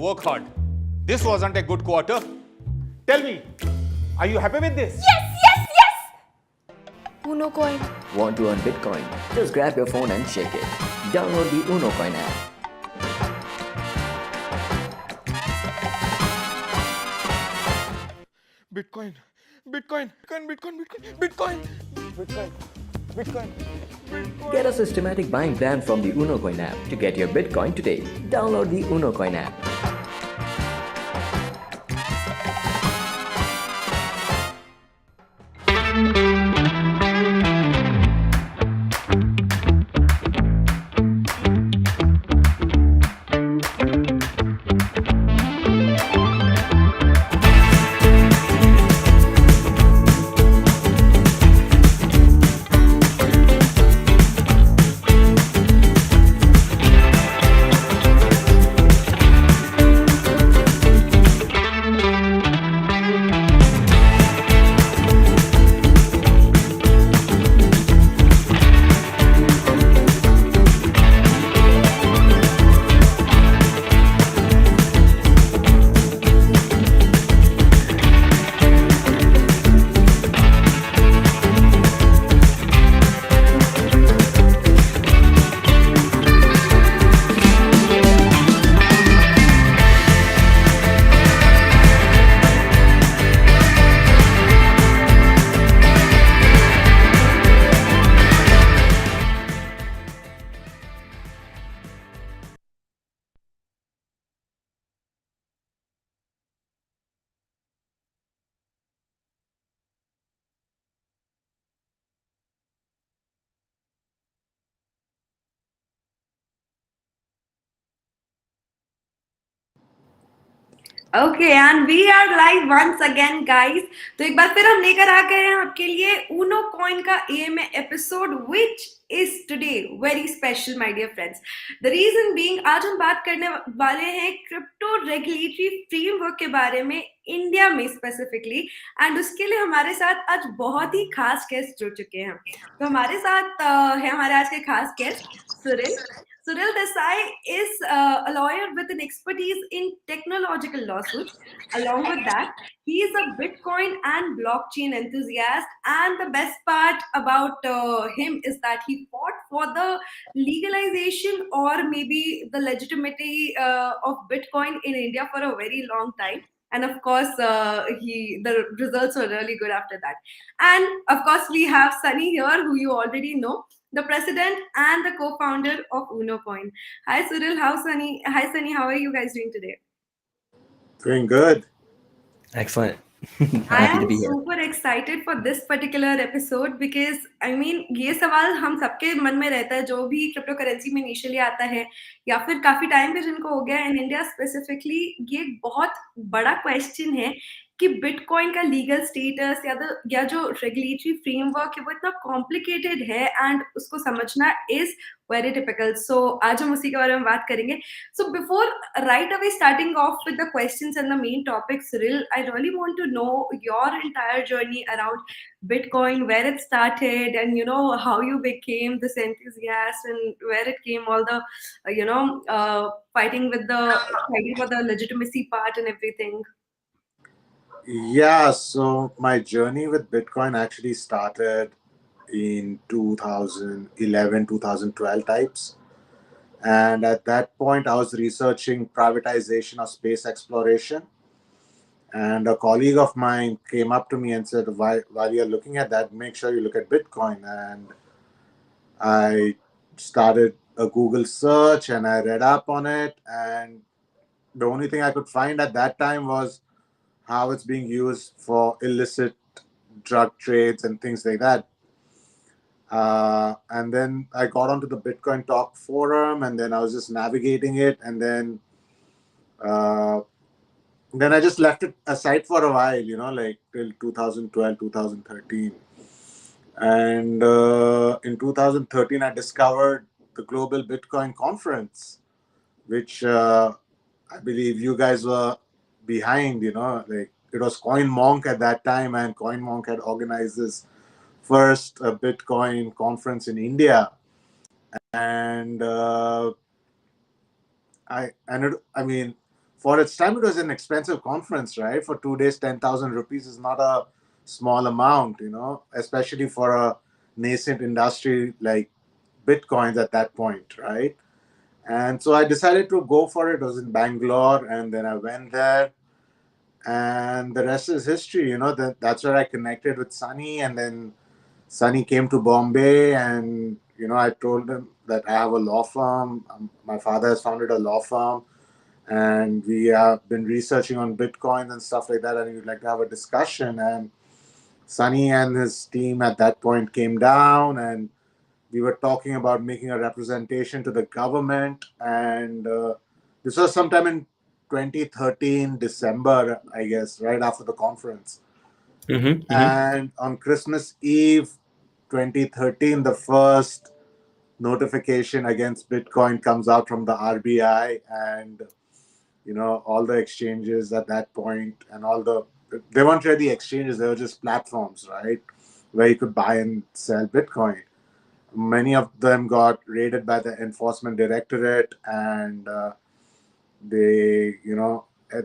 work hard. This wasn't a good quarter. Tell me, are you happy with this? Yes! Unocoin. Want to earn Bitcoin? Just grab your phone and shake it. Download the Unocoin app. Bitcoin. Get a systematic buying plan from the Unocoin app to get your Bitcoin today. Download the Unocoin app. Okay, and we are live once again, guys. तो एक बार फिर हम लेकर आ गए हैं आपके लिए Uno coin का AMA episode which is today very special, my dear friends. The reason being, आज हम बात करने वाले हैं क्रिप्टो रेगुलेटरी फ्रेमवर्क के बारे में इंडिया में स्पेसिफिकली, एंड उसके लिए हमारे साथ आज बहुत ही खास गेस्ट जुड़ चुके हैं. तो हमारे साथ है हमारे आज के खास guest सुरिल. Suril Desai is a lawyer with an expertise in technological lawsuits. Along with that, he is a Bitcoin and blockchain enthusiast. And the best part about him is that he fought for the legalization or maybe the legitimacy of Bitcoin in India for a very long time. And of course, the results were really good after that. And of course, we have Sunny here, who you already know, the president and the co-founder of Unocoin. Hi, Suril. Hi, Sunny. How are you guys doing today? Doing good. Excellent. I Happy to am be here. super excited for this particular episode because I mean ये सवाल हम सबके मन में रहता है जो भी क्रिप्टो करेंसी में इनिशियली आता है या फिर काफी टाइम पे जिनको हो गया इन इंडिया स्पेसिफिकली. ये एक बहुत बड़ा क्वेश्चन है कि बिटकॉइन का लीगल स्टेटस या जो रेगुलेटरी फ्रेमवर्क है वो इतना कॉम्प्लिकेटेड है एंड उसको समझना इज वेरी टिपिकल. सो आज हम उसी के बारे में बात करेंगे. So before right away starting off with the questions and the main topic, Suril, I really want to know your entire journey around Bitcoin, where it started, and you know how you became this enthusiast, and where it came all the fighting for the legitimacy part and everything. Yeah, so my journey with Bitcoin actually started in 2011, 2012 types. And at that point, I was researching privatization of space exploration. And a colleague of mine came up to me and said, while you're looking at that, make sure you look at Bitcoin. And I started a Google search and I read up on it. And the only thing I could find at that time was how it's being used for illicit drug trades and things like that. And then I got onto the Bitcoin Talk forum, and then I was just navigating it, and then I just left it aside for a while, like till 2012, 2013. And in 2013, I discovered the Global Bitcoin Conference, which I believe you guys were behind, like it was CoinMonk at that time, and CoinMonk had organized this first Bitcoin conference in India. And for its time, it was an expensive conference, right? For 2 days, 10,000 rupees is not a small amount, especially for a nascent industry like Bitcoins at that point, right? And so I decided to go for it. It was in Bangalore, and then I went there, and the rest is history. That's where I connected with Sunny, and then Sunny came to Bombay, and I told him that I have a law firm. My father has founded a law firm, and we have been researching on Bitcoin and stuff like that, and we'd like to have a discussion. And Sunny and his team at that point came down, and we were talking about making a representation to the government. And this was sometime in 2013, December, I guess, right after the conference. And on Christmas Eve 2013, the first notification against Bitcoin comes out from the RBI, and all the exchanges at that point, and they weren't really exchanges, they were just platforms, right, where you could buy and sell Bitcoin. Many of them got raided by the enforcement directorate, and there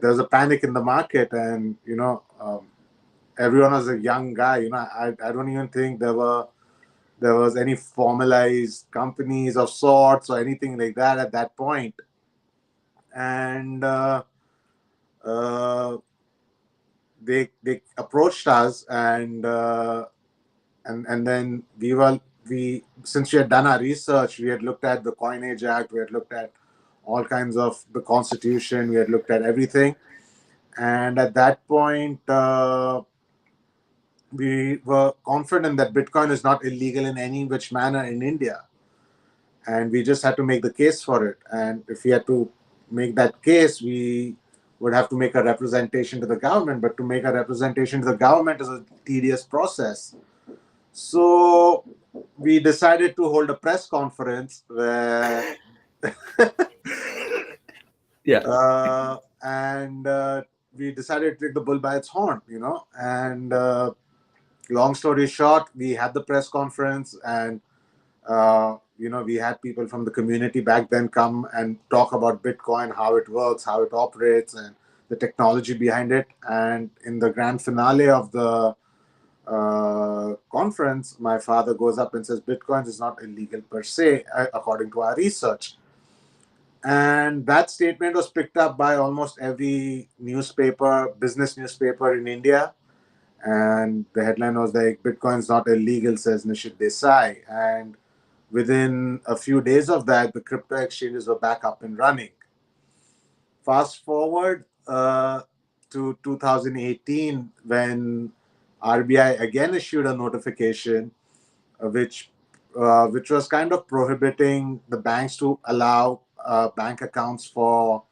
was a panic in the market, and everyone was a young guy. I don't even think there was any formalized companies of sorts or anything like that at that point. And they approached us, and then we since we had done our research, we had looked at the Coinage Act, we had looked at all kinds of the Constitution, we had looked at everything, and at that point we were confident that Bitcoin is not illegal in any which manner in India, and we just had to make the case for it. And if we had to make that case, we would have to make a representation to the government. But to make a representation to the government is a tedious process. So we decided to hold a press conference where and we decided to take the bull by its horn, and long story short, we had the press conference, and we had people from the community back then come and talk about Bitcoin, how it works, how it operates, and the technology behind it. And in the grand finale of the conference, my father goes up and says, Bitcoin is not illegal per se, according to our research. And that statement was picked up by almost every business newspaper in India. And the headline was like, Bitcoin's not illegal, says Nishith Desai. And within a few days of that, the crypto exchanges were back up and running. Fast forward to 2018, when RBI again issued a notification, which was kind of prohibiting the banks to allow bank accounts for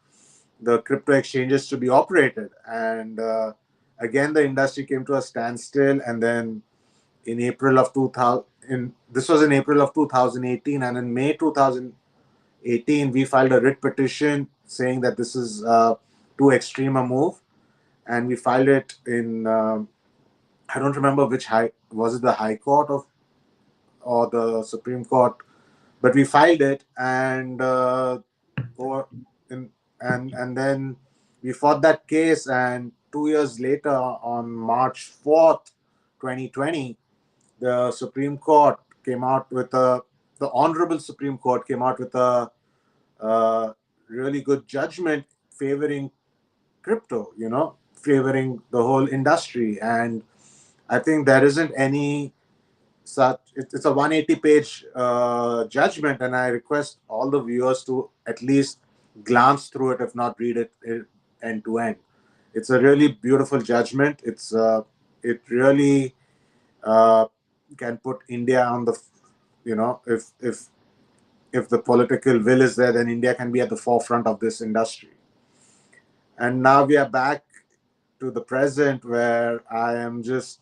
the crypto exchanges to be operated. And again, the industry came to a standstill. And then in April of 2000, this was in April of 2018, and in May 2018, we filed a writ petition saying that this is too extreme a move, and we filed it in I don't remember which was it, the High Court or the Supreme Court, but we filed it, and and then we fought that case, and 2 years later, on March 4th, 2020, the Supreme Court came out with the Honorable Supreme Court came out with a really good judgment favoring crypto, favoring the whole industry. And I think there isn't any such, it's a 180-page judgment, and I request all the viewers to at least glance through it, if not read it end to end. It's a really beautiful judgment. It really can put India on the, if the political will is there, then India can be at the forefront of this industry. And now we are back to the present, where I am just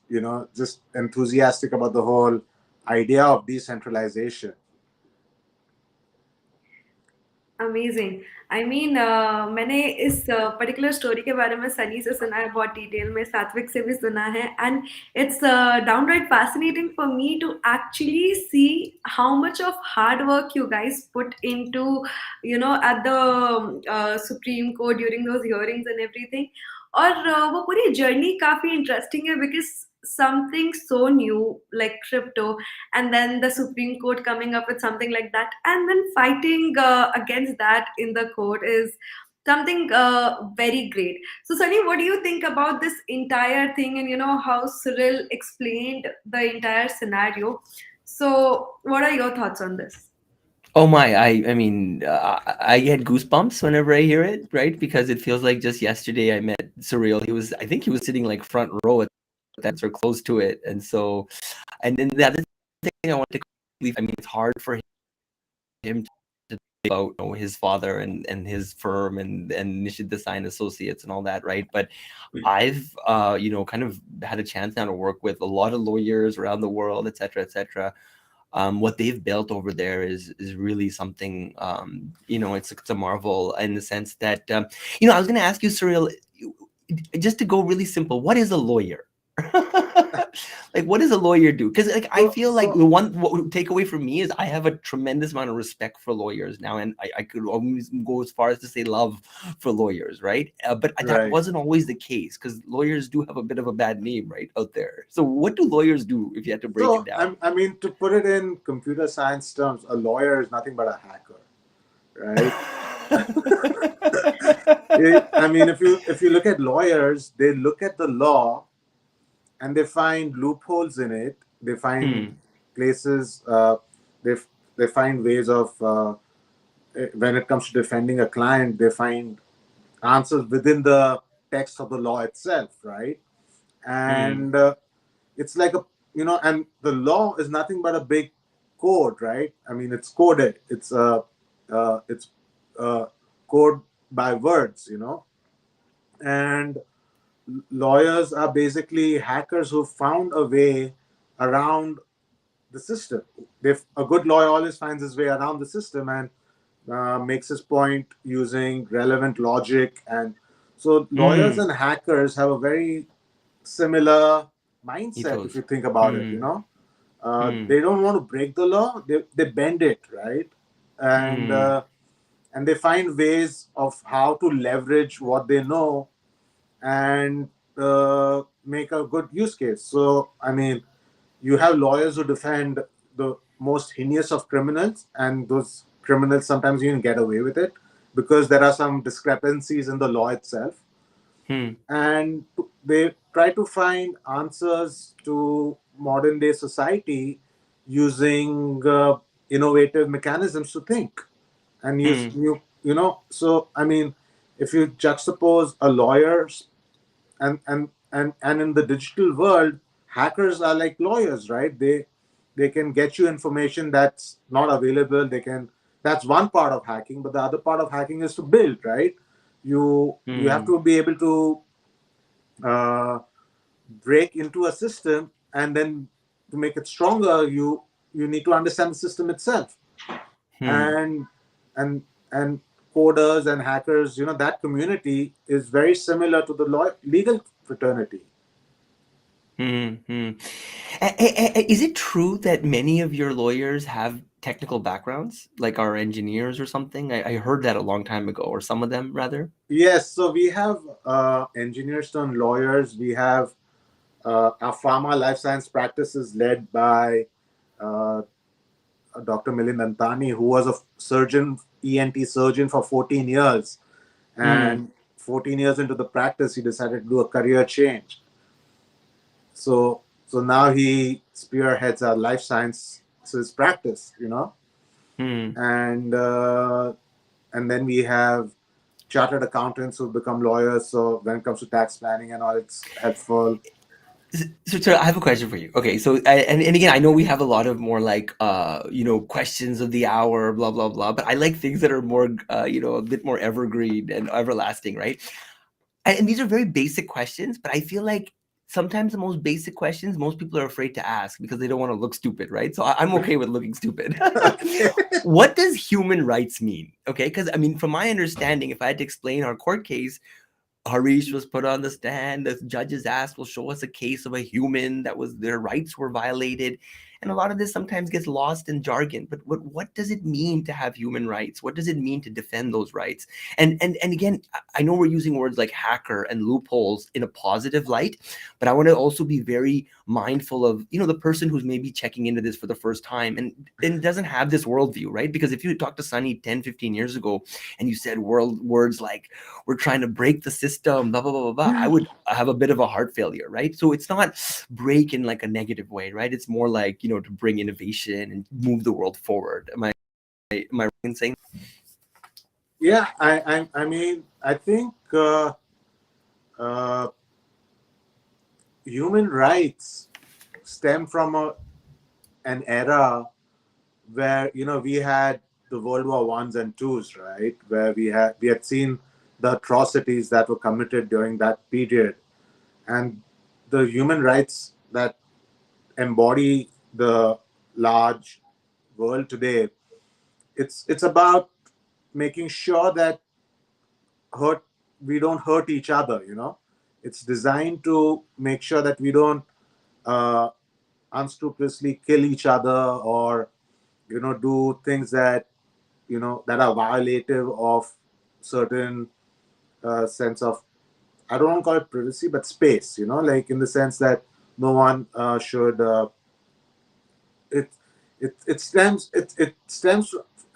enthusiastic about the whole idea of decentralization. Amazing I mean मैंने इस particular story के बारे में सनी से सुना है बहुत detail में सात्विक से भी सुना है and it's downright fascinating for me to actually see how much of hard work you guys put into at the Supreme Court during those hearings and everything और वो पूरी जर्नी काफी इंटरेस्टिंग है because something so new like crypto and then the Supreme Court coming up with something like that and then fighting against that in the court is something very great. So Sunny, what do you think about this entire thing and how Cyril explained the entire scenario? So what are your thoughts on this? Oh my, I mean, I get goosebumps whenever I hear it, right? Because it feels like just yesterday I met Surreal. I think he was sitting like front row at that or close to it. And so, and then the other thing I want to leave, I mean, it's hard for him to think about his father and his firm and Nishith Desai and Associates and all that, right? But I've kind of had a chance now to work with a lot of lawyers around the world, et cetera, et cetera. What they've built over there is really something. It's a marvel in the sense that I was going to ask you, Surreal, just to go really simple. What is a lawyer? Like, what does a lawyer do? Because I feel like the one takeaway from me is I have a tremendous amount of respect for lawyers now, and I could always go as far as to say love for lawyers, right? But that wasn't always the case because lawyers do have a bit of a bad name, right, out there. So what do lawyers do if you had to break it down? I mean, to put it in computer science terms, a lawyer is nothing but a hacker, right? I mean, if you look at lawyers, they look at the law and they find loopholes in it. They find places. They find ways of when it comes to defending a client, they find answers within the text of the law itself, right? And it's like and the law is nothing but a big code, right? I mean, it's coded. It's code by words, and lawyers are basically hackers who found a way around the system. A good lawyer always finds his way around the system and makes his point using relevant logic. And so lawyers and hackers have a very similar mindset, if you think about it. They don't want to break the law, they bend it, right? And they find ways of how to leverage what they know and make a good use case. So, I mean, you have lawyers who defend the most heinous of criminals, and those criminals sometimes even get away with it because there are some discrepancies in the law itself. And they try to find answers to modern day society using innovative mechanisms to think. And so I mean, if you juxtapose a lawyer and in the digital world, hackers are like lawyers, right? They can get you information that's not available. That's one part of hacking, but the other part of hacking is to build, right? You have to be able to break into a system, and then to make it stronger, you need to understand the system itself. And coders and hackers, that community is very similar to the legal fraternity. Is it true that many of your lawyers have technical backgrounds, like are engineers or something? I heard that a long time ago, or some of them rather. Yes, so we have engineers turned lawyers. We have our pharma life science practices led by Dr. Milind Antani, who was a surgeon, ENT surgeon for 14 years. And 14 years into the practice, he decided to do a career change. So now he spearheads our life sciences practice, and then we have chartered accountants who become lawyers. So when it comes to tax planning and all, it's helpful. So I have a question for you. Okay, so and again, I know we have a lot of more like questions of the hour, blah blah blah. But I like things that are more a bit more evergreen and everlasting, right? And these are very basic questions, but I feel like sometimes the most basic questions most people are afraid to ask because they don't want to look stupid, right? So I'm okay with looking stupid. What does human rights mean? Okay, because I mean, from my understanding, if I had to explain our court case, Harish was put on the stand. The judges asked, "Well, show us a case of a human that was their rights were violated." And a lot of this sometimes gets lost in jargon. But what does it mean to have human rights? What does it mean to defend those rights? And again, I know we're using words like hacker and loopholes in a positive light, but I want to also be very mindful of, you know, the person who's maybe checking into this for the first time and doesn't have this worldview, right? Because if you talked to Sunny 10, 15 years ago and you said words like, we're trying to break the system, blah, blah, blah, blah, blah, I would have a bit of a heart failure, right? So it's not break in like a negative way, right? It's more like, you know, to bring innovation and move the world forward. Am I right in saying? Yeah, I mean, I think human rights stem from an era where, you know, we had the World War Ones and Twos, right? Where we had seen the atrocities that were committed during that period, and the human rights that embody the large world today. It's about making sure that hurt we don't hurt each other. You know, it's designed to make sure that we don't uh, unscrupulously kill each other, or, you know, do things that, you know, that are violative of certain sense of, I don't want to call it privacy, but space, you know, like in the sense that no one should it it stems it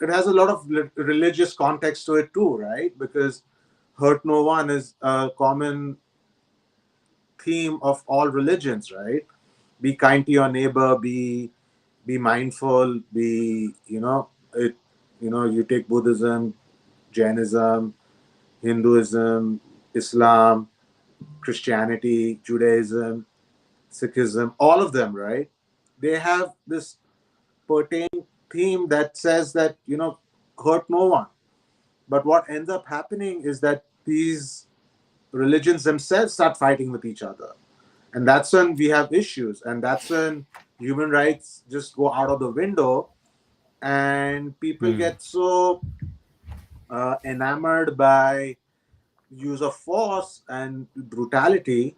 has a lot of religious context to it too, right? Because hurt no one is a common theme of all religions, right? Be kind to your neighbor, be mindful, be, you know, it, you know, you take Buddhism, Jainism, Hinduism, Islam, Christianity, Judaism, Sikhism, all of them, right? They have this pertaining theme that says that, you know, hurt no one. But what ends up happening is that these religions themselves start fighting with each other. And that's when we have issues. And that's when human rights just go out of the window, and people get so enamored by use of force and brutality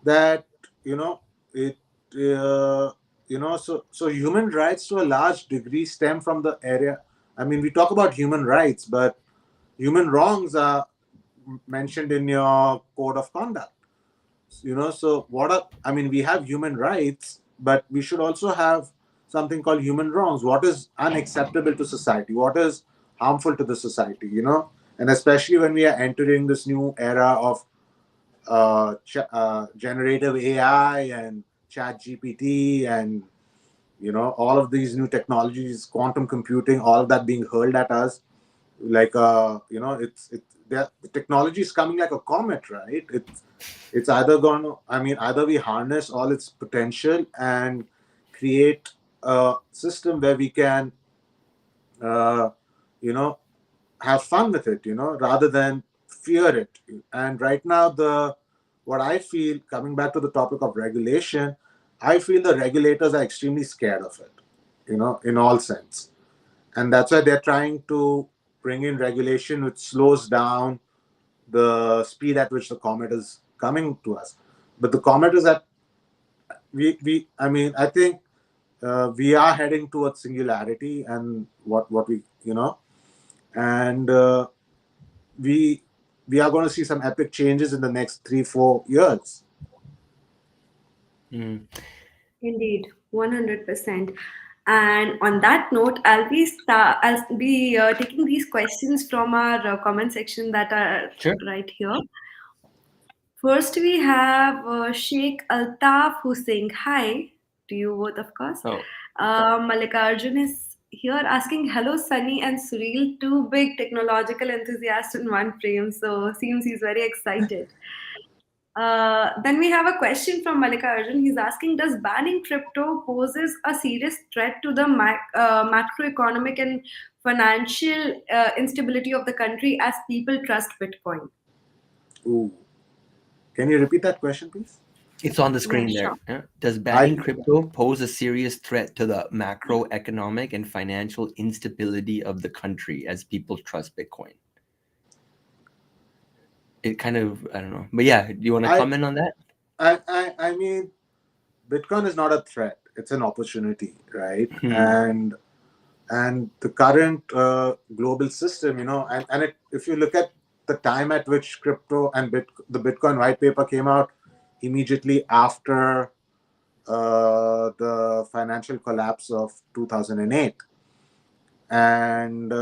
that, you know, it you know, so human rights to a large degree stem from the area. I mean, we talk about human rights, but human wrongs are mentioned in your code of conduct, you know. So what are, I mean, we have human rights, but we should also have something called human wrongs. What is unacceptable to society, what is harmful to the society, you know? And especially when we are entering this new era of generative AI and chat GPT, and, you know, all of these new technologies, quantum computing, all of that being hurled at us like, you know, the technology is coming like a comet, right? It's either going to, I mean, either we harness all its potential and create a system where we can uh, you know, have fun with it, you know, rather than fear it. And right now, what I feel, coming back to the topic of regulation, I feel the regulators are extremely scared of it, you know, in all sense. And that's why they're trying to bring in regulation which slows down the speed at which the comet is coming to us. But the comet is at, we I mean, I think we are heading towards singularity, and what we, you know, and we we are going to see some epic changes in the next 3-4 years. Indeed, 100%. And on that note, I'll be taking these questions from our comment section that are Sure. right here. First, we have Sheikh Altaf who's saying hi to you both, of course. Oh. Mallikarjun is here asking, hello, Sunny and Suril, two big technological enthusiasts in one frame. So seems he's very excited. Then we have a question from Malika Arjun. He's asking, does banning crypto poses a serious threat to the macroeconomic and financial instability of the country as people trust Bitcoin? Ooh. Can you repeat that question, please? It's on the screen Yeah, there. sure. Yeah. Does banning crypto pose a serious threat to the macroeconomic and financial instability of the country as people trust Bitcoin? It kind of, I don't know. But yeah, do you want to I, comment on that? I mean, Bitcoin is not a threat; it's an opportunity, right? And the current global system, if you look at the time at which crypto and the Bitcoin white paper came out, immediately after the financial collapse of 2008, and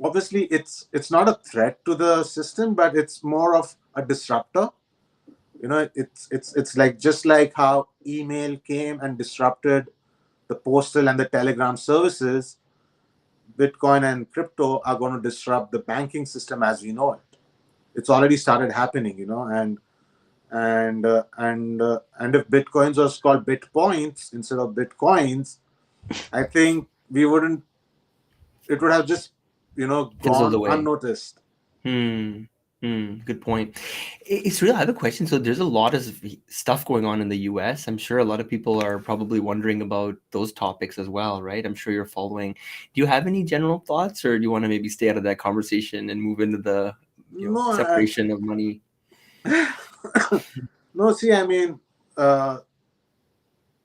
obviously it's not a threat to the system, but it's more of a disruptor. It's like, just like how email came and disrupted the postal and the telegram services, Bitcoin and crypto are going to disrupt the banking system as we know it. It's already started happening, and if Bitcoins was called Bitpoints instead of Bitcoins, I think we wouldn't. It would have just, Fizzled gone away. unnoticed. Good point. It's real. I have a question. So there's a lot of stuff going on in the US. I'm sure a lot of people are probably wondering about those topics as well, right? I'm sure you're following. Do you have any general thoughts, or do you want to maybe stay out of that conversation and move into the No, separation of money? no. See, uh,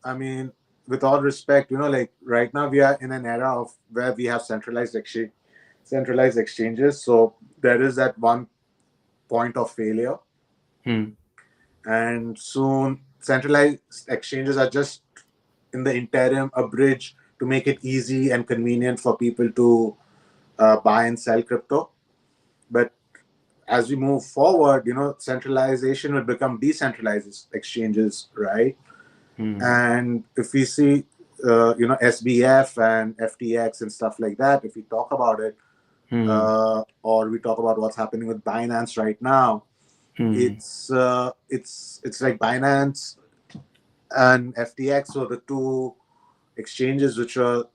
I mean, with all respect, like right now we are in an era of where we have centralized exchanges. So there is that one point of failure, Hmm. and soon centralized exchanges are just in the interim a bridge to make it easy and convenient for people to buy and sell crypto. But as we move forward, centralization will become decentralized exchanges, right? And if we see, SBF and FTX and stuff like that, if we talk about it, or we talk about what's happening with Binance right now, it's like Binance and FTX were the two exchanges which are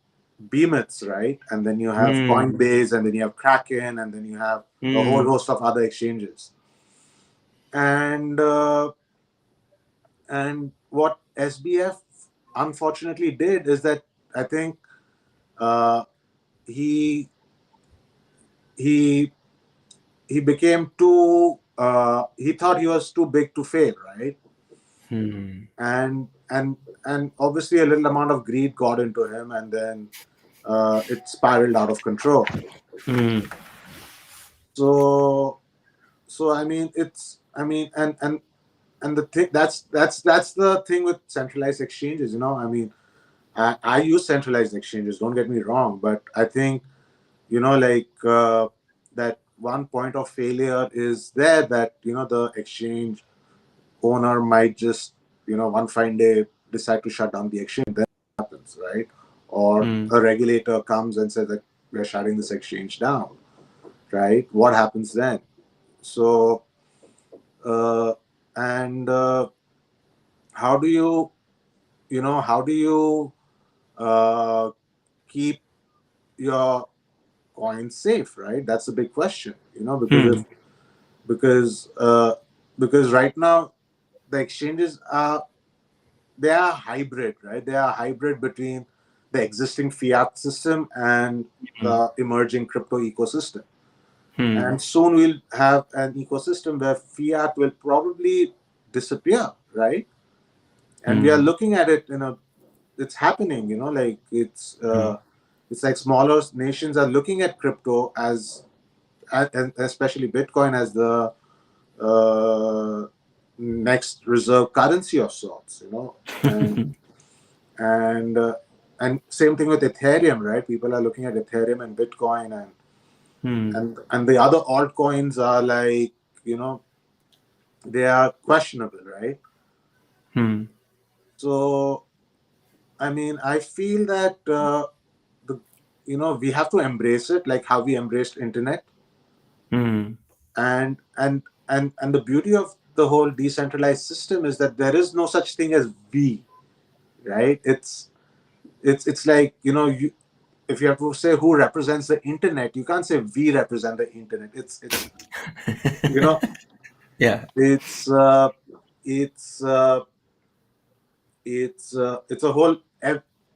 behemoths, right? And then you have Coinbase, and then you have Kraken, and then you have a whole host of other exchanges. And what SBF unfortunately did is that, I think, he he he became too. He thought he was too big to fail, right? And obviously a little amount of greed got into him, and then it spiraled out of control. So and the thing, that's the thing with centralized exchanges. I use centralized exchanges, don't get me wrong, but I think, that one point of failure is there, that the exchange owner might just, one fine day decide to shut down the exchange. Then what happens, right? Or a regulator comes and says that we're shutting this exchange down, right? What happens then? So and how do you keep your coins safe, right? That's a big question, because because right now the exchanges are hybrid, right? They are hybrid between the existing fiat system and the emerging crypto ecosystem. And soon we'll have an ecosystem where fiat will probably disappear, right? And we are looking at it, it's happening, like it's like smaller nations are looking at crypto and especially Bitcoin as the next reserve currency of sorts, and same thing with Ethereum, right? People are looking at Ethereum and Bitcoin, and the other altcoins are like, they are questionable, right? So I feel that we have to embrace it, like how we embraced internet. And the beauty of the whole decentralized system is that there is no such thing as we, right? It's like, if you have to say who represents the internet, you can't say we represent the internet. It's Yeah. it's it's it's a whole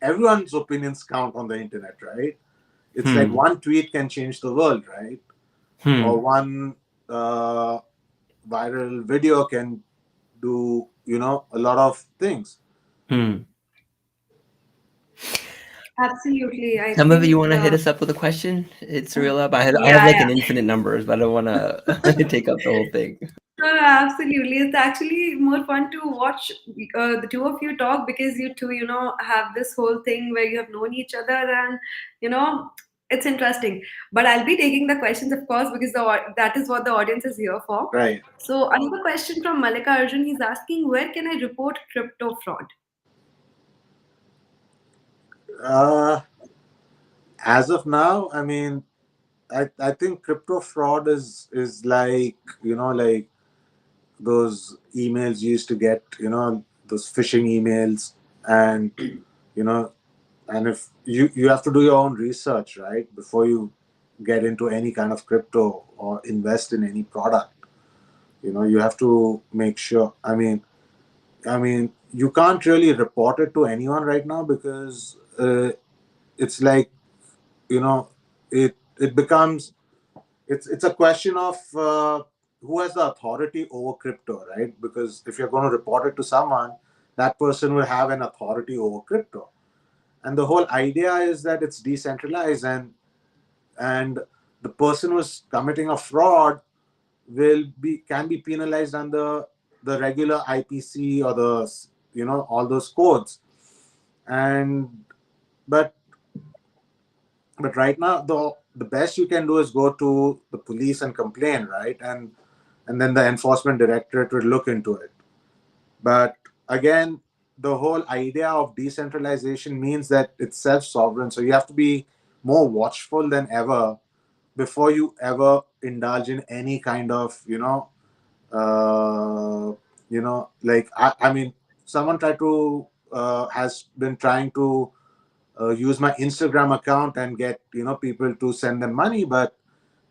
everyone's opinions count on the internet, right? It's like one tweet can change the world, right? Or one viral video can do a lot of things. Absolutely. I Some of you think, want to hit us up with a question? It's Suril up. I have yeah, like yeah. an infinite numbers, but I don't want to take up the whole thing. No, absolutely. It's actually more fun to watch the two of you talk because you two, have this whole thing where you have known each other and, it's interesting. But I'll be taking the questions, of course, because that is what the audience is here for. Right. So, another question from Malika Arjun. He's asking, where can I report crypto fraud? As of now, I mean, I think crypto fraud is like like those emails you used to get, those phishing emails, and you know and if you have to do your own research, right, before you get into any kind of crypto or invest in any product. You have to make sure. I mean, you can't really report it to anyone right now because it's like you know it becomes it's a question of who has the authority over crypto, right? Because if you're going to report it to someone, that person will have an authority over crypto. And the whole idea is that it's decentralized, and the person who's committing a fraud can be penalized under the regular IPC or the all those codes. And but but right now the best you can do is go to the police and complain, right? And then the enforcement directorate will look into it. But again, the whole idea of decentralization means that it's self-sovereign, so you have to be more watchful than ever before you ever indulge in any kind of like I mean, someone tried to has been trying to use my Instagram account and get people to send them money, but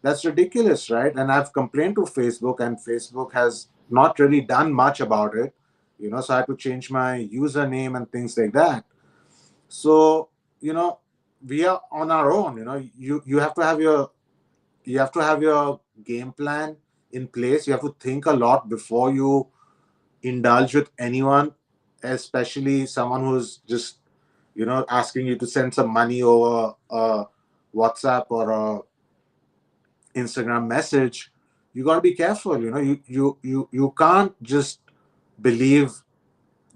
that's ridiculous, right? And I've complained to Facebook, and Facebook has not really done much about it. So I had to change my username and things like that. So we are on our own. You have to have your game plan in place. You have to think a lot before you indulge with anyone, especially someone who's just asking you to send some money over WhatsApp or Instagram message. You got to be careful. You can't just believe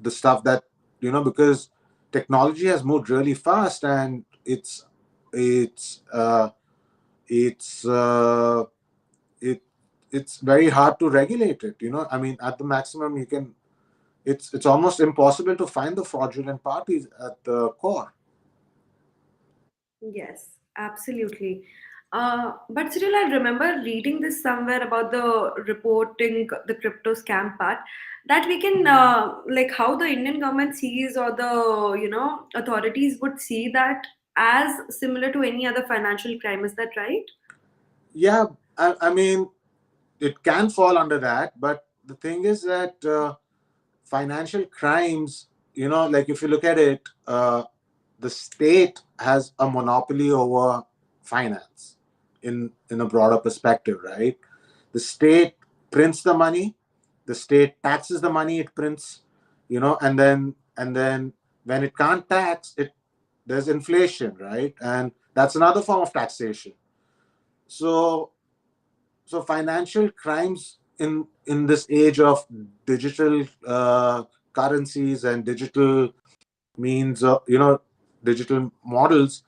the stuff that because technology has moved really fast, and it's it's it it's very hard to regulate it. I mean, at the maximum you can. It's almost impossible to find the fraudulent parties at the core. Yes, absolutely. But Cyril, I remember reading this somewhere about the reporting the crypto scam part that we can like how the Indian government sees or the authorities would see that as similar to any other financial crime. Is that right? Yeah, I mean, it can fall under that, but the thing is that financial crimes, like if you look at it, the state has a monopoly over finance in a broader perspective, right? The state prints the money, the state taxes the money it prints, and then when it can't tax it, there's inflation, right? And that's another form of taxation. So so financial crimes in this age of digital currencies and digital means of digital models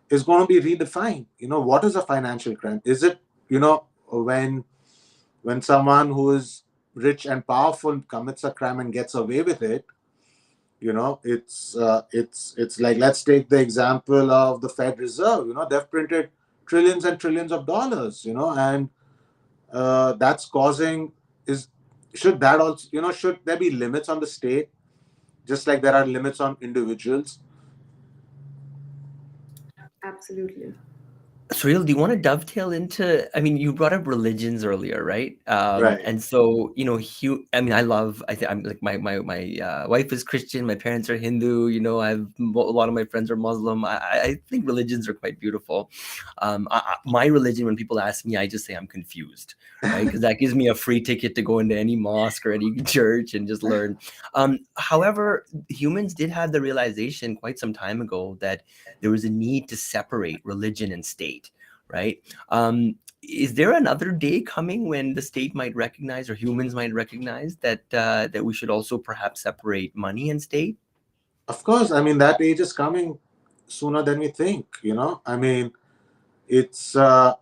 is going to be redefined. What is a financial crime? Is it when someone who is rich and powerful commits a crime and gets away with it? It's like, let's take the example of the Fed Reserve. They've printed trillions and trillions of dollars, and that's causing is should that also should there be limits on the state, just like there are limits on individuals? Absolutely. Surreal, do you want to dovetail into? I mean, you brought up religions earlier, right? Right. And so I mean, I'm like my wife is Christian, my parents are Hindu. A lot of my friends are Muslim. I think religions are quite beautiful. My religion, when people ask me, I just say I'm confused, right? Because that gives me a free ticket to go into any mosque or any church and just learn. However, humans did have the realization quite some time ago that there was a need to separate religion and state, right? Is there another day coming when the state might recognize, or humans might recognize, that we should also perhaps separate money and state? Of course, I mean that age is coming sooner than we think. I mean, it's. If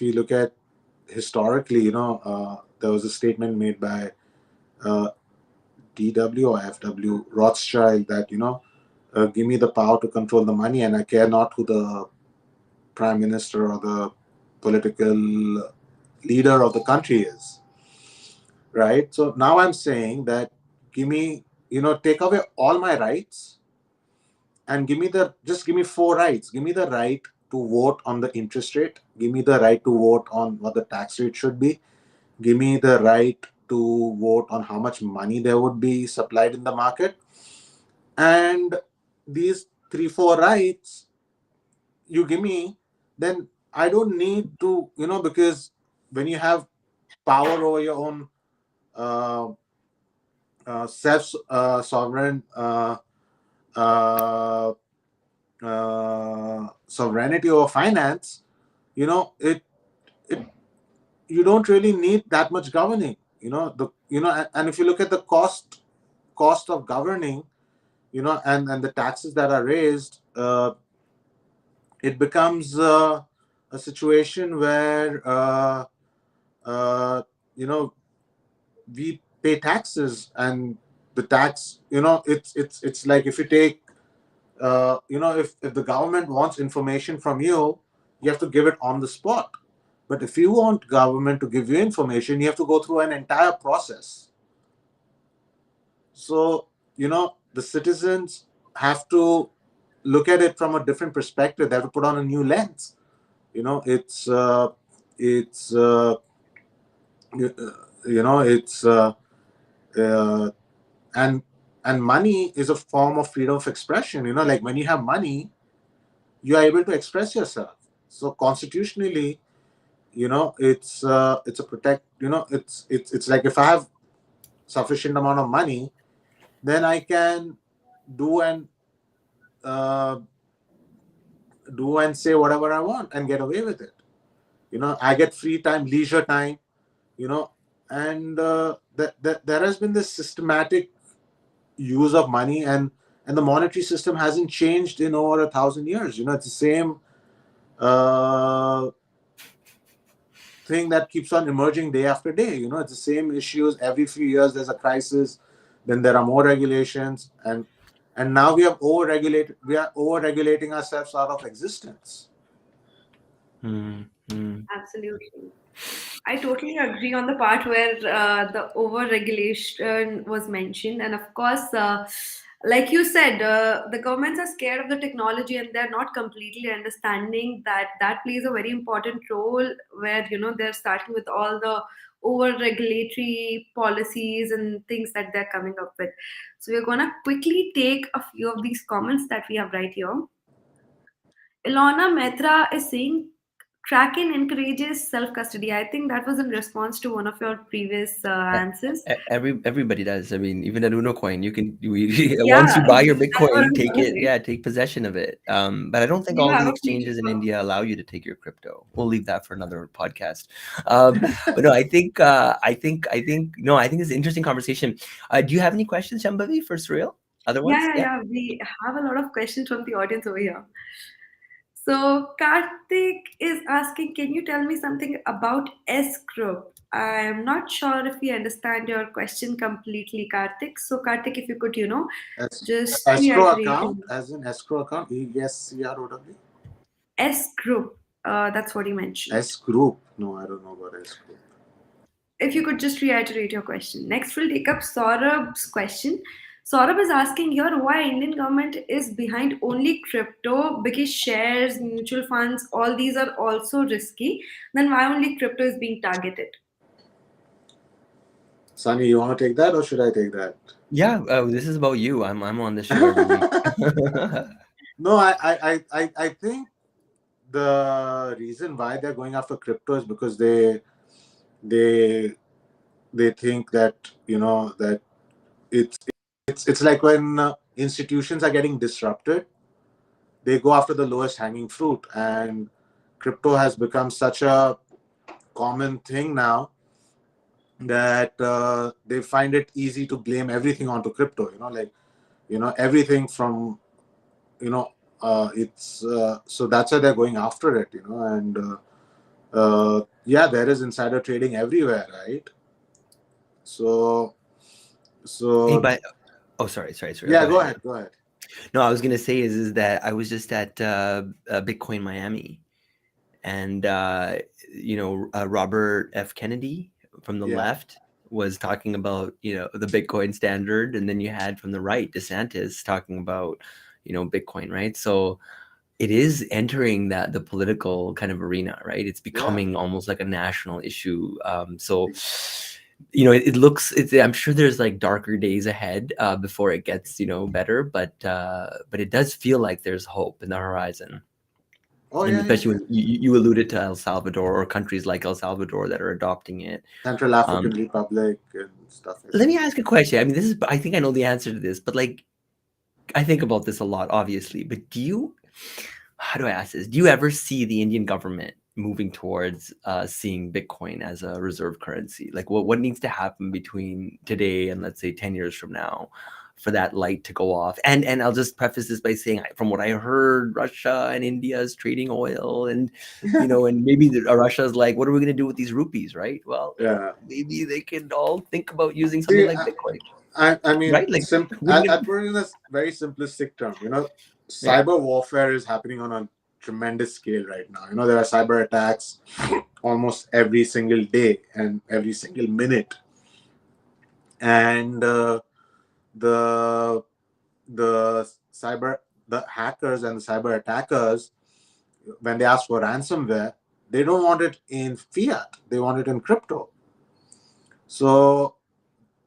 you look at historically, there was a statement made by uh, DW or FW Rothschild that give me the power to control the money, and I care not who the prime minister or the political leader of the country is. Right. So now I'm saying that give me, take away all my rights and give me four rights. Give me the right to vote on the interest rate. Give me the right to vote on what the tax rate should be. Give me the right to vote on how much money there would be supplied in the market. And these three, four rights you give me, then I don't need to, because when you have power over your own uh, self sovereign uh, sovereignty over finance, it you don't really need that much governing. And if you look at the cost of governing, and the taxes that are raised, it becomes a situation where uh, you know we pay taxes, and the tax, it's like if you take if the government wants information from you, you have to give it on the spot. But if you want government to give you information, you have to go through an entire process. So the citizens have to look at it from a different perspective. They have to put on a new lens. It's it's and money is a form of freedom of expression. Like when you have money, you are able to express yourself. So constitutionally, it's a protect. It's like if I have sufficient amount of money, then I can do and uh, do and say whatever I want and get away with it. I get free time, leisure time. And there has been this systematic use of money, and the monetary system hasn't changed in over 1,000 years. It's the same thing that keeps on emerging day after day. It's the same issues. Every few years there's a crisis, then there are more regulations, and now we are over regulating ourselves out of existence. Absolutely. I totally agree on the part where the over-regulation was mentioned. And of course, like you said, the governments are scared of the technology and they're not completely understanding that that plays a very important role where, they're starting with all the over-regulatory policies and things that they're coming up with. So we're going to quickly take a few of these comments that we have right here. Ilona Mehta is saying Kraken encourages self custody. I think that was in response to one of your previous answers. Everybody does. I mean, even at Unocoin, Yeah, once you buy your that's what Bitcoin, I'm take it, wondering. take possession of it. But I don't think Do you all have the a feeling exchanges in for India allow you to take your crypto. We'll leave that for another podcast. But no, no, I think it's an interesting conversation. Do you have any questions, Shambhavi, for Surreal? Otherwise, Yeah. We have a lot of questions from the audience over here. So Karthik is asking, can you tell me something about S Group? I'm not sure if we understand your question completely, Karthik. So Karthik, if you could, just Escrow reiterate. account, as in escrow account, ESCROW. S Group, that's what he mentioned. S group. No, I don't know about S group. If you could just reiterate your question. Next, we'll take up Saurabh's question. Saurabh is asking here why Indian government is behind only crypto, because shares, mutual funds, all these are also risky. Then why only crypto is being targeted? Sunny, you want to take that or should I take that? Yeah, this is about you. I'm on the show every week. No, I think the reason why they're going after crypto is because they think that that it's it's like when institutions are getting disrupted, they go after the lowest hanging fruit, and crypto has become such a common thing now that they find it easy to blame everything onto crypto. Everything from it's so that's why they're going after it. And yeah, there is insider trading everywhere, right? So Hey, so but sorry. yeah, Go go ahead. ahead, go ahead. No, I was gonna say is that I was just at Bitcoin Miami, and Robert F. Kennedy from the Yeah, left was talking about the Bitcoin standard, and then you had from the right DeSantis talking about Bitcoin, right? So it is entering the political kind of arena, right? It's yeah. becoming almost like a national issue. So it looks. I'm sure there's like darker days ahead before it gets better, but it does feel like there's hope in the horizon. Oh And yeah, yeah, especially yeah. when you alluded to El Salvador or countries like El Salvador that are adopting it. Central Um, African Republic and stuff like Let that. me ask a question. I mean, I think I know the answer to this, but like, I think about this a lot, obviously. But how do I ask this? Do you ever see the Indian government moving towards seeing Bitcoin as a reserve currency? Like, what needs to happen between today and let's say 10 years from now for that light to go off? And I'll just preface this by saying, from what I heard, Russia and India is trading oil, and and maybe Russia's like, what are we going to do with these rupees, right? Well, Yeah. maybe they can all think about using something See, like Bitcoin, I mean, right? Like, I wouldn't it? put it in a very simplistic term. Yeah. Cyber warfare is happening on a tremendous scale right now. There are cyber attacks almost every single day and every single minute, and the cyber the hackers and the cyber attackers, when they ask for ransomware, they don't want it in fiat; they want it in crypto. So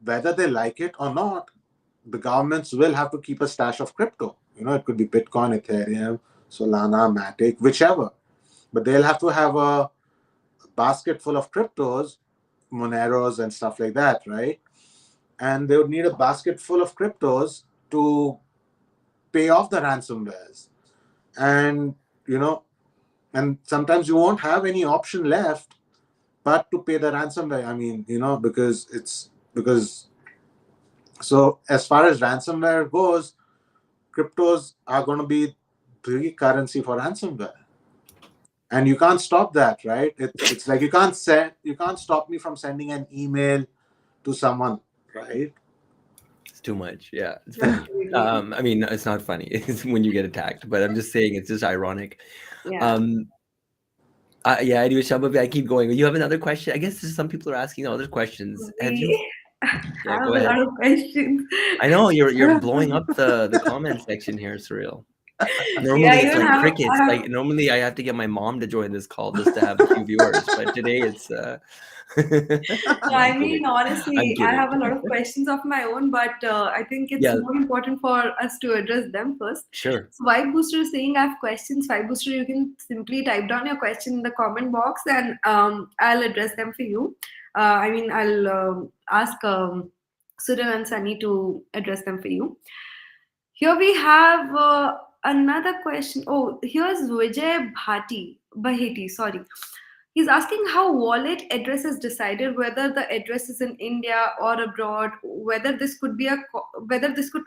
whether they like it or not, the governments will have to keep a stash of crypto. It could be Bitcoin, Ethereum, Solana, Matic, whichever. But they'll have to have a basket full of cryptos, Moneros and stuff like that, right? And they would need a basket full of cryptos to pay off the ransomwares. And, and sometimes you won't have any option left but to pay the ransomware. I mean, because so as far as ransomware goes, cryptos are going to be the currency for ransomware, and you can't stop that, right? It's like you can't stop me from sending an email to someone, right? It's too much. Yeah, it's funny. Absolutely. I mean, it's not funny. It's when you get attacked, but I'm just saying it's just ironic. Yeah. Um, yeah, anyway, Shambhavi, I keep going. You have another question? I guess some people are asking other questions. Have you? We Yeah, have go a ahead. lot of questions. I know you're blowing up the comment section here, Surreal. Yeah, Normally it's even like have crickets. I Like normally I have to get my mom to join this call just to have a few viewers, but today it's No, no, I I'm mean, kidding. I'm honestly, I kidding. have a lot of questions of my own, but I think it's Yeah, more important for us to address them first. sure. So, Vibe Booster is saying I have questions. Vibe Booster, you can simply type down your question in the comment box and I'll address them for you. I'll ask Suril and Sunny to address them for you. Here we have another question. Oh, here's Vijay Baheti, sorry. He's asking how wallet address is decided, whether the address is in India or abroad, whether this could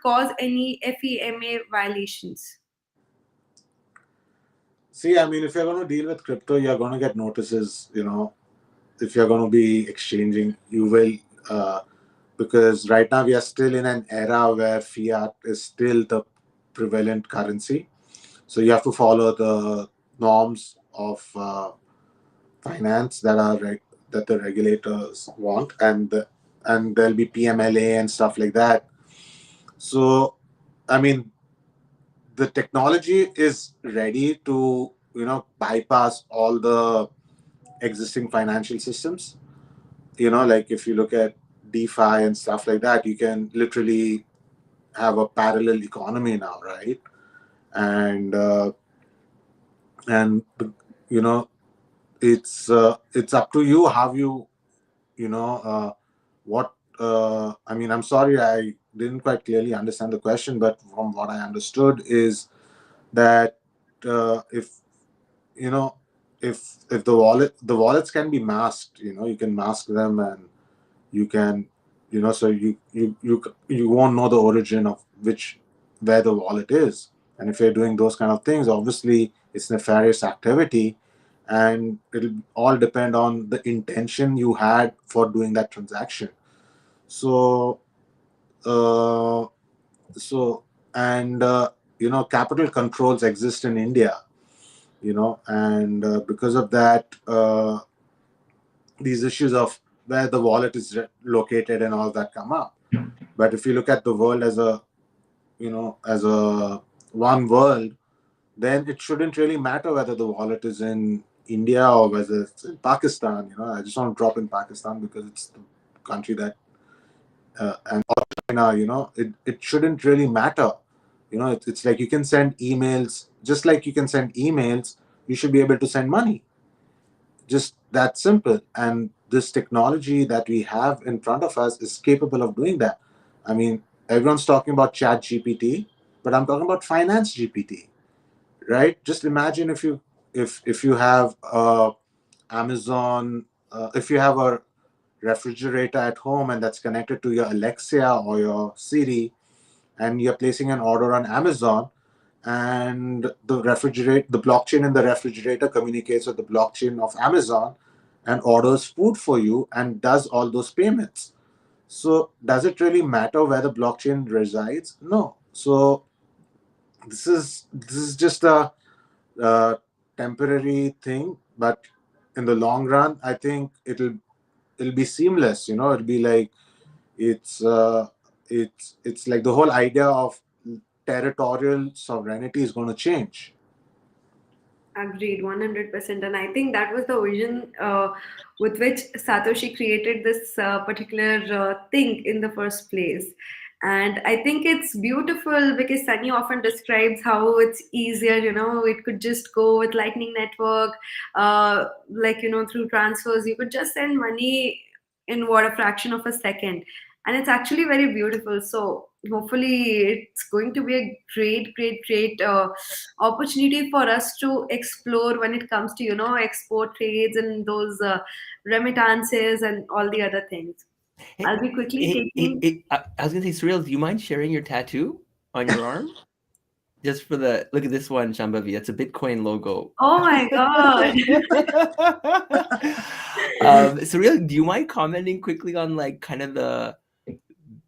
cause any FEMA violations. See, I mean, if you're going to deal with crypto, you're going to get notices. If you're going to be exchanging, you will, because right now we are still in an era where fiat is still the prevalent currency. So you have to follow the norms of finance that the regulators want, and there'll be PMLA and stuff like that. So, I mean, the technology is ready to, bypass all the existing financial systems. Like if you look at DeFi and stuff like that, you can literally have a parallel economy now, right? And and you know, it's up to you how you know what I mean, I'm sorry, I didn't quite clearly understand the question, but from what I understood is that if you know if the wallets can be masked, you can mask them, and you can, so you won't know the origin of where the wallet is. And if you're doing those kind of things, obviously it's nefarious activity, and it'll all depend on the intention you had for doing that transaction. So uh, so and capital controls exist in India, and because of that, these issues of where the wallet is located and all that come up. But if you look at the world as a, as a one world, then it shouldn't really matter whether the wallet is in India or whether it's in Pakistan. I just want to drop in Pakistan because it's the country that and or China. It shouldn't really matter. It's like you can send emails, just like you can send emails. You should be able to send money, just that simple. And this technology that we have in front of us is capable of doing that. I mean, everyone's talking about Chat GPT, but I'm talking about Finance GPT, right? Just imagine if you have Amazon, if you have a refrigerator at home and that's connected to your Alexa or your Siri, and you're placing an order on Amazon, and the blockchain in the refrigerator communicates with the blockchain of Amazon and orders food for you and does all those payments. So does it really matter where the blockchain resides? No. So this is just a temporary thing, but in the long run, I think it'll be seamless. It'll be like it's uh, it's like the whole idea of territorial sovereignty is going to change. Agreed, 100%. And I think that was the vision with which Satoshi created this particular thing in the first place. And I think it's beautiful because Sunny often describes how it's easier, it could just go with Lightning Network, like, through transfers, you could just send money in what, a fraction of a second. And it's actually very beautiful. So hopefully it's going to be a great, great, great opportunity for us to explore when it comes to export trades and those remittances and all the other things. I'll be quickly taking. I was gonna say, Surreal, do you mind sharing your tattoo on your arm? Just for the look at this one, Shambhavi. That's a Bitcoin logo. Oh my god. Surreal, do you mind commenting quickly on like kind of the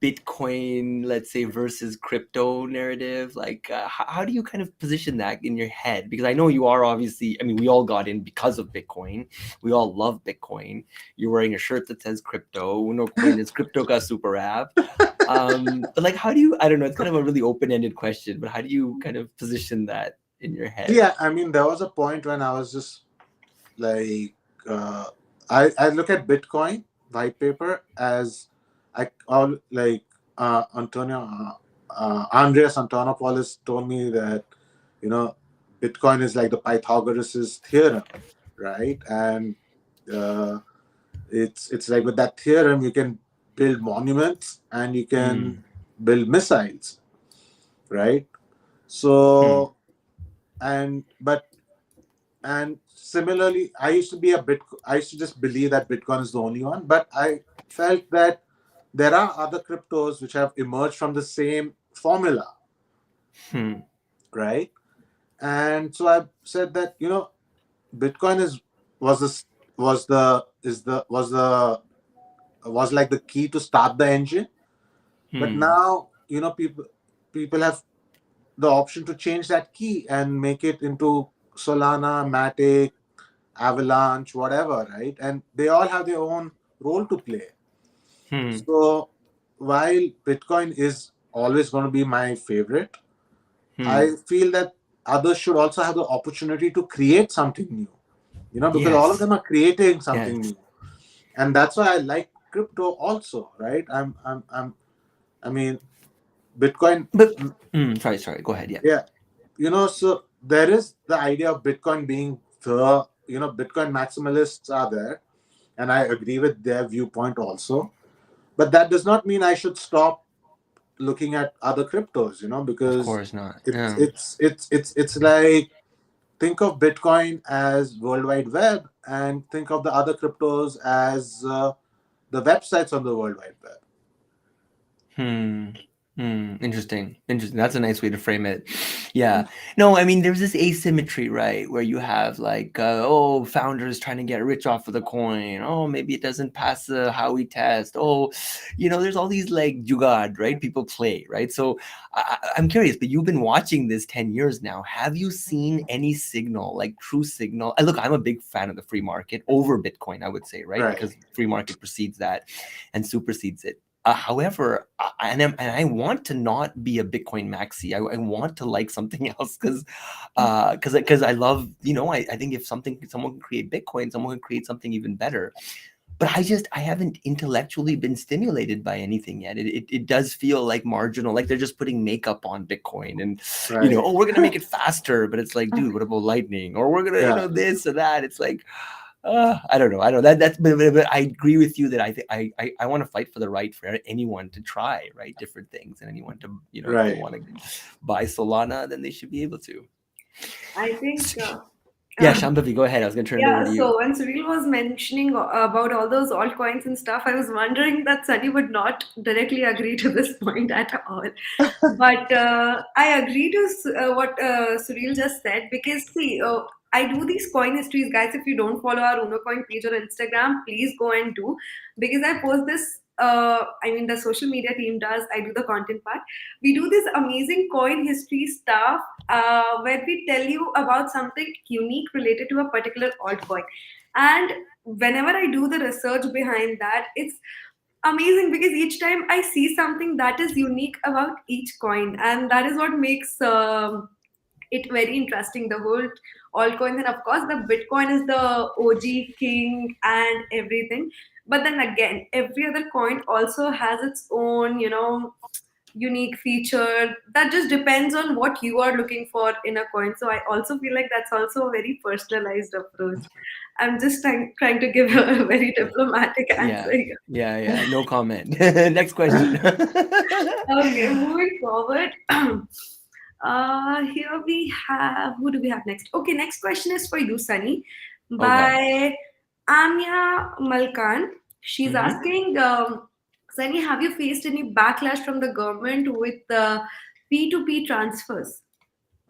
Bitcoin, let's say, versus crypto narrative? Like, how do you kind of position that in your head? Because I know you are obviously, I mean, we all got in because of Bitcoin. We all love Bitcoin. You're wearing a shirt that says crypto. Unocoin is crypto ka super app. But like, how do you, I don't know, it's kind of a really open-ended question, but how do you kind of position that in your head? Yeah, I mean, there was a point when I was just like, I look at Bitcoin white paper as like Andreas Antonopoulos told me that Bitcoin is like the Pythagoras' theorem, right? And it's like with that theorem you can build monuments and you can build missiles, right? So and similarly, I used to just believe that Bitcoin is the only one, but I felt that there are other cryptos which have emerged from the same formula, right? And so I said that Bitcoin was like the key to start the engine, but now people have the option to change that key and make it into Solana, Matic, Avalanche, whatever, right? And they all have their own role to play. So while Bitcoin is always going to be my favorite. I feel that others should also have the opportunity to create something new. Because all of Yes. them are creating something Yes. new, and that's why I like crypto also, right? I mean, Bitcoin. But sorry, go ahead. Yeah. Yeah, so there is the idea of Bitcoin being the, Bitcoin maximalists are there, and I agree with their viewpoint also. But that does not mean I should stop looking at other cryptos, Of because course not. it's it's like, think of Bitcoin as World Wide Web, and think of the other cryptos as the websites on the World Wide Web. Interesting. That's a nice way to frame it. Yeah. No, I mean, there's this asymmetry, right? Where you have like, founders trying to get rich off of the coin. Oh, maybe it doesn't pass the Howey test. Oh, there's all these like jugad, right? People play, right? So I'm curious, but you've been watching this 10 years now. Have you seen any signal, like true signal? Look, I'm a big fan of the free market over Bitcoin, I would say, right? Right. Because free market precedes that and supersedes it. However, I want to not be a Bitcoin maxi. I want to like something else because I love, I think if someone can create Bitcoin, someone can create something even better. But I haven't intellectually been stimulated by anything yet. It does feel like marginal, like they're just putting makeup on Bitcoin and, Right. we're going to make it faster. But it's like, dude, what about Lightning? Or we're going to, this or that. It's like, I don't know. But I agree with you that I want to fight for the right for anyone to try, right, different things, and anyone to, if Right. they want to buy Solana, then they should be able to. I think. Yeah, Shambhavi, go ahead. I was going to turn it over to you. So when Suril was mentioning about all those altcoins and stuff, I was wondering that Sunny would not directly agree to this point at all. But I agree to what Suril just said, because see, I do these coin histories, guys. If you don't follow our Unocoin page on Instagram, please go and do, because I post this. I mean, the social media team does. I do the content part. We do this amazing coin history stuff where we tell you about something unique related to a particular altcoin. And whenever I do the research behind that, it's amazing because each time I see something that is unique about each coin, and that is what makes it very interesting. The whole altcoins, and of course, the Bitcoin is the OG king and everything. But then again, every other coin also has its own, unique feature that just depends on what you are looking for in a coin. So I also feel like that's also a very personalized approach. I'm just trying to give a very diplomatic answer here. Yeah. No comment. Next question. Okay, moving forward. Here we have, who do we have next? Okay, next question is for you, Sunny, by Amya Malkan. She's asking, Sunny, have you faced any backlash from the government with P2P transfers?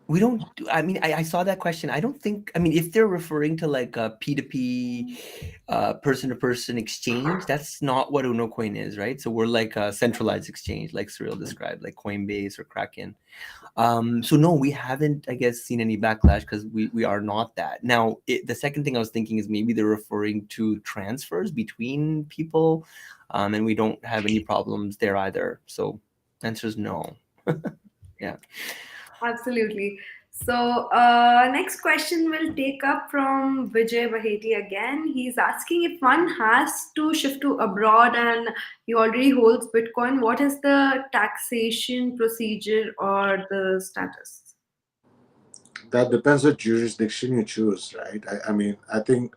We don't do, I mean, I saw that question. I don't think, I mean, if they're referring to like a P2P, person-to-person exchange, that's not what Unocoin is, right? So we're like a centralized exchange, like Suril described, like Coinbase or Kraken. So no, we haven't, I guess, seen any backlash because we are not that. Now, the second thing I was thinking is maybe they're referring to transfers between people, and we don't have any problems there either. So answer is no. Yeah. Absolutely. So, next question will take up from Vijay Baheti again. He's asking, if one has to shift to abroad and he already holds Bitcoin, what is the taxation procedure or the status? That depends what jurisdiction you choose, right? I mean, I think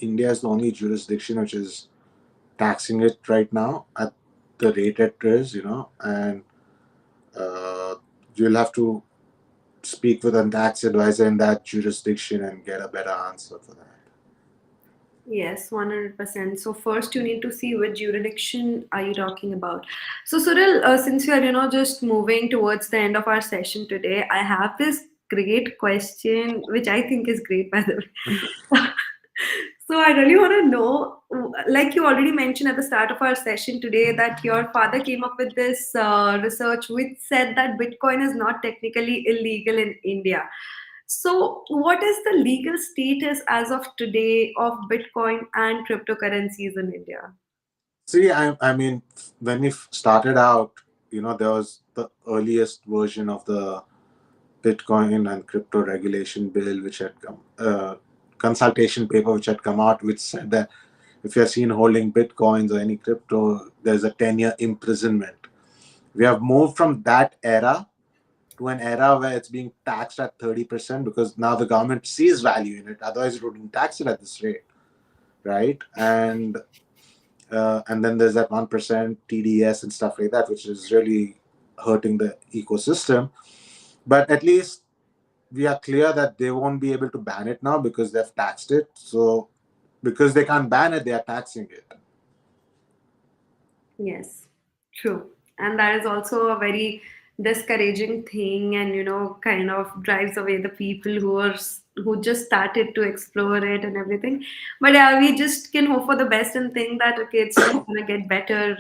India is the only jurisdiction which is taxing it right now at the rate it is, and you'll have to speak with a tax advisor in that jurisdiction and get a better answer for that. Yes, 100%. So first you need to see which jurisdiction are you talking about. So Suril, since we are, just moving towards the end of our session today, I have this great question, which I think is great, by the way. So I really want to know, like you already mentioned at the start of our session today, that your father came up with this research which said that Bitcoin is not technically illegal in India. So what is the legal status as of today of Bitcoin and cryptocurrencies in India? See, I mean, when we started out, there was the earliest version of the Bitcoin and crypto regulation bill, which had come, consultation paper which had come out, which said that if you're seen holding Bitcoins or any crypto, there's a 10-year imprisonment. We have moved from that era to an era where it's being taxed at 30% because now the government sees value in it. Otherwise, it wouldn't tax it at this rate, right? And then there's that 1% TDS and stuff like that, which is really hurting the ecosystem. But at least we are clear that they won't be able to ban it now because they've taxed it. So because they can't ban it, they are taxing it. Yes, true. And that is also a very discouraging thing, and kind of drives away the people who just started to explore it and everything. But yeah, we just can hope for the best and think that okay, it's just gonna get better,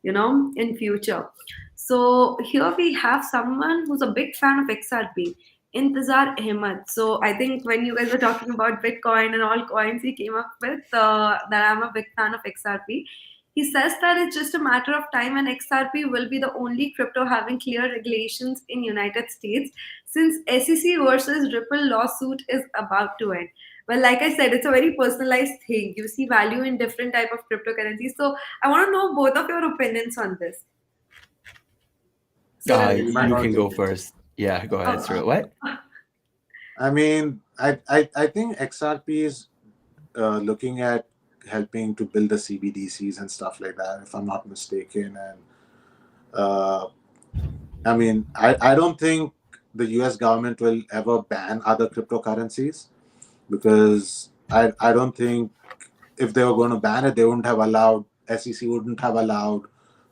in future. So here we have someone who's a big fan of XRP. Intizar Ahmed. So I think when you guys were talking about Bitcoin and all coins, he came up with that I'm a big fan of XRP. He says that it's just a matter of time and XRP will be the only crypto having clear regulations in United States since SEC versus Ripple lawsuit is about to end. Well, like I said, it's a very personalized thing. You see value in different type of cryptocurrencies. So I want to know both of your opinions on this. So You might You not can take go it. first. Yeah, go ahead, Suril. What? I mean, I think XRP is looking at helping to build the CBDCs and stuff like that, if I'm not mistaken. And I mean, I don't think the US government will ever ban other cryptocurrencies because I don't think if they were going to ban it, they wouldn't have allowed, SEC wouldn't have allowed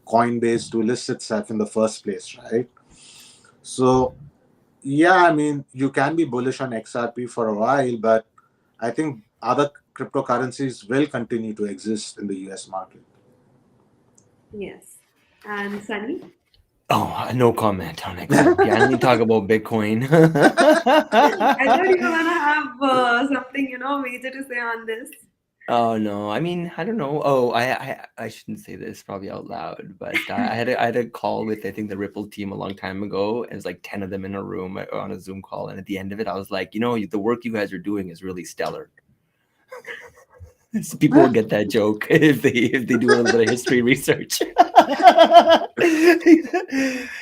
Coinbase to list itself in the first place, right? So, yeah, I mean, you can be bullish on XRP for a while, but I think other cryptocurrencies will continue to exist in the US market. yes. And Sunny? Oh, no comment on XRP. I only talk about Bitcoin. I thought you were gonna have something, major to say on this. Oh no, I mean, I don't know. Oh, I shouldn't say this probably out loud, but I had a call with I think the Ripple team a long time ago, and it's like 10 of them in a room on a Zoom call, and at the end of it, I was like, the work you guys are doing is really stellar. So people will get that joke if they do a little bit of history research.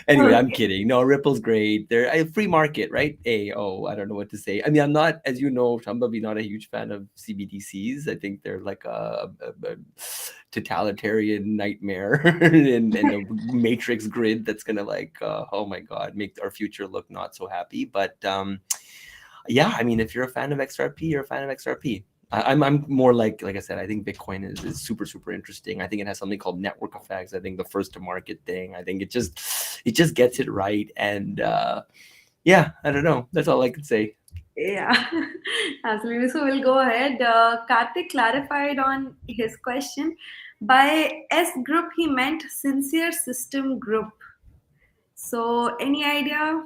Anyway, I'm kidding. No, Ripple's great. They're a free market, right? I don't know what to say. I mean, I'm not, as you know, Shambhavi, not a huge fan of CBDCs. I think they're like a totalitarian nightmare and a matrix grid that's gonna oh my god, make our future look not so happy. But yeah, I mean, if you're a fan of XRP, you're a fan of XRP. I'm more like I said, I think Bitcoin is super, super interesting. I think it has something called network effects. I think the first to market thing, I think it just gets it right. And yeah, I don't know. That's all I can say. Yeah, absolutely. So we'll go ahead. Karthik clarified on his question. By S group, he meant sincere system group. So any idea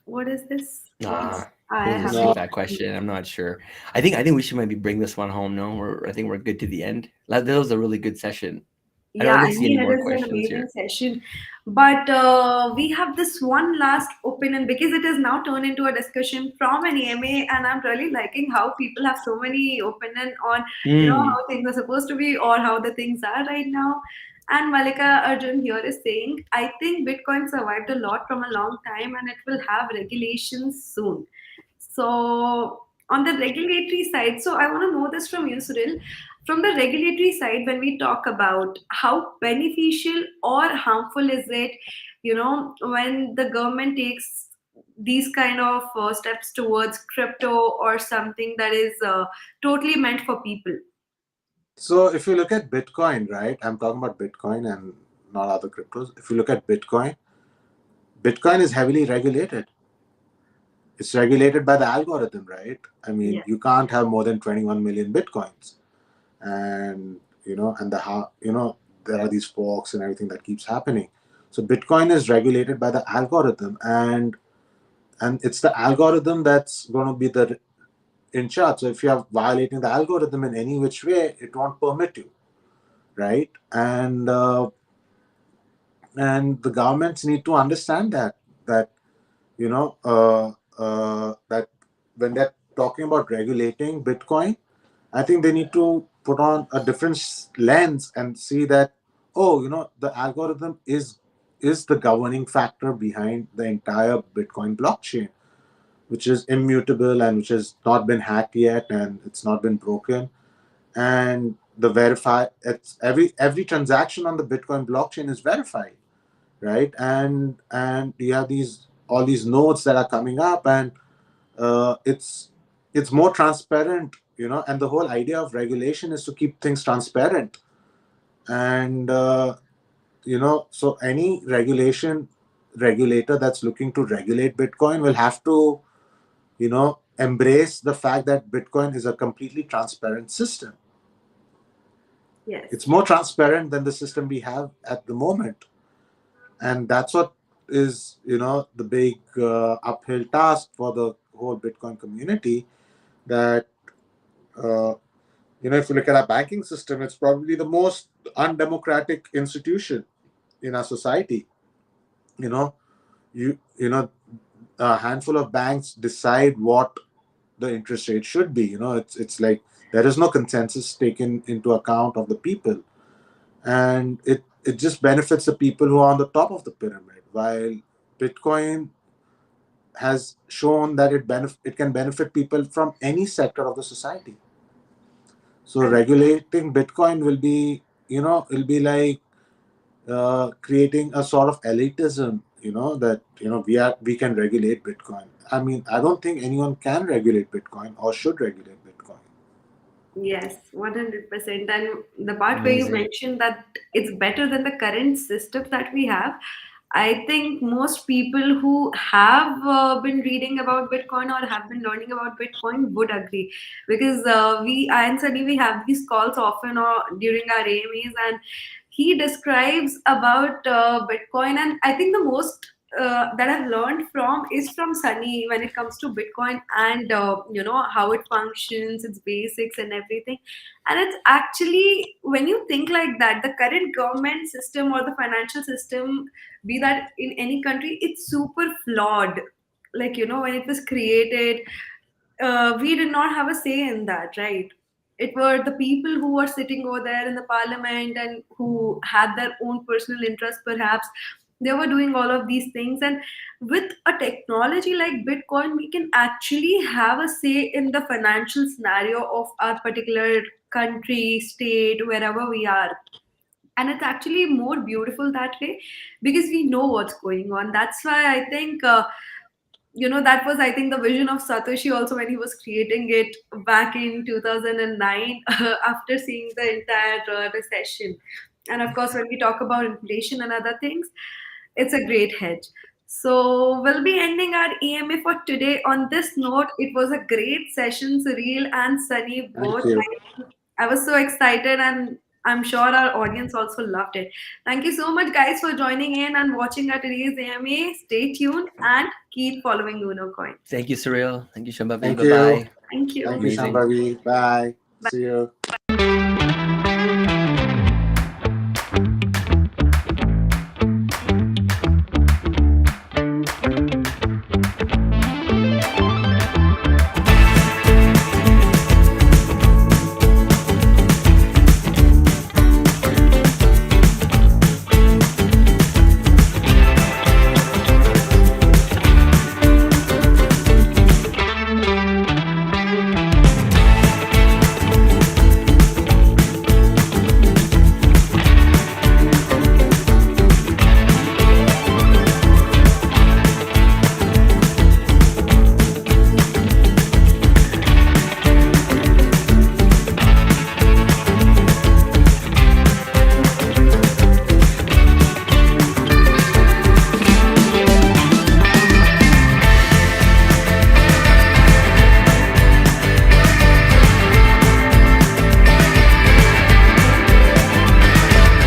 what is this? Nah, I we'll just have skip that question. I'm not sure. I think we should maybe bring this one home. No, I think we're good to the end. That was a really good session. I Yeah, don't see any it more is an questions amazing here. session. But we have this one last opinion because it has now turned into a discussion from an AMA, and I'm really liking how people have so many opinion on how things are supposed to be or how the things are right now. And Malika Arjun here is saying, I think Bitcoin survived a lot from a long time and it will have regulations soon. So on the regulatory side, so I want to know this from you, Suril. From the regulatory side, when we talk about how beneficial or harmful is it, when the government takes these kind of steps towards crypto or something that is totally meant for people. So if you look at Bitcoin, right? I'm talking about Bitcoin and not other cryptos. If you look at Bitcoin is heavily regulated. It's regulated by the algorithm, right? I mean, Yeah. you can't have more than 21 million Bitcoins. And, there are these forks and everything that keeps happening. So Bitcoin is regulated by the algorithm, and it's the algorithm that's going to be the in charge. So if you are violating the algorithm in any which way, it won't permit you, right? And and the governments need to understand that that when they're talking about regulating Bitcoin, I think they need to put on a different lens and see that, oh, the algorithm is the governing factor behind the entire Bitcoin blockchain, which is immutable and which has not been hacked yet and it's not been broken. And the verify it's every transaction on the Bitcoin blockchain is verified, right? And you have all these nodes that are coming up, and it's more transparent, and the whole idea of regulation is to keep things transparent. And so any regulator that's looking to regulate Bitcoin will have to embrace the fact that Bitcoin is a completely transparent system. Yes. It's more transparent than the system we have at the moment, and that's what is the big uphill task for the whole Bitcoin community. That if you look at our banking system, it's probably the most undemocratic institution in our society. A handful of banks decide what the interest rate should be. It's like there is no consensus taken into account of the people, and it just benefits the people who are on the top of the pyramid, while Bitcoin has shown that it can benefit people from any sector of the society. So regulating Bitcoin will be like creating a sort of elitism, that we can regulate Bitcoin. I mean, I don't think anyone can regulate Bitcoin or should regulate Bitcoin. Yes, 100%. And the part where you Amazing. mentioned that it's better than the current system that we have, I think most people who have been reading about Bitcoin or have been learning about Bitcoin would agree, because I and Sunny, we have these calls often or during our AMAs, and he describes about Bitcoin, and I think the most that I've learned from is from Sunny when it comes to Bitcoin, and how it functions, its basics and everything. And it's actually, when you think like that, the current government system or the financial system, be that in any country, it's super flawed. Like, when it was created, we did not have a say in that, right? It were the people who were sitting over there in the parliament and who had their own personal interest, perhaps. They were doing all of these things. And with a technology like Bitcoin, we can actually have a say in the financial scenario of our particular country, state, wherever we are. And it's actually more beautiful that way, because we know what's going on. That's why I think that was, I think, the vision of Satoshi also when he was creating it back in 2009 after seeing the entire recession. And of course, when we talk about inflation and other things, it's a great hedge. So we'll be ending our EMA for today on this note. It was a great session, Surreal and Sunny Thank both. you. I was so excited, and I'm sure our audience also loved it. Thank you so much, guys, for joining in and watching our today's AMA. Stay tuned and keep following Unocoin. Thank you, Surreal. Thank you, Shambhavi. Thank Bye you. bye. Thank you. Thank you, Amazing. Shambhavi. Bye. See you.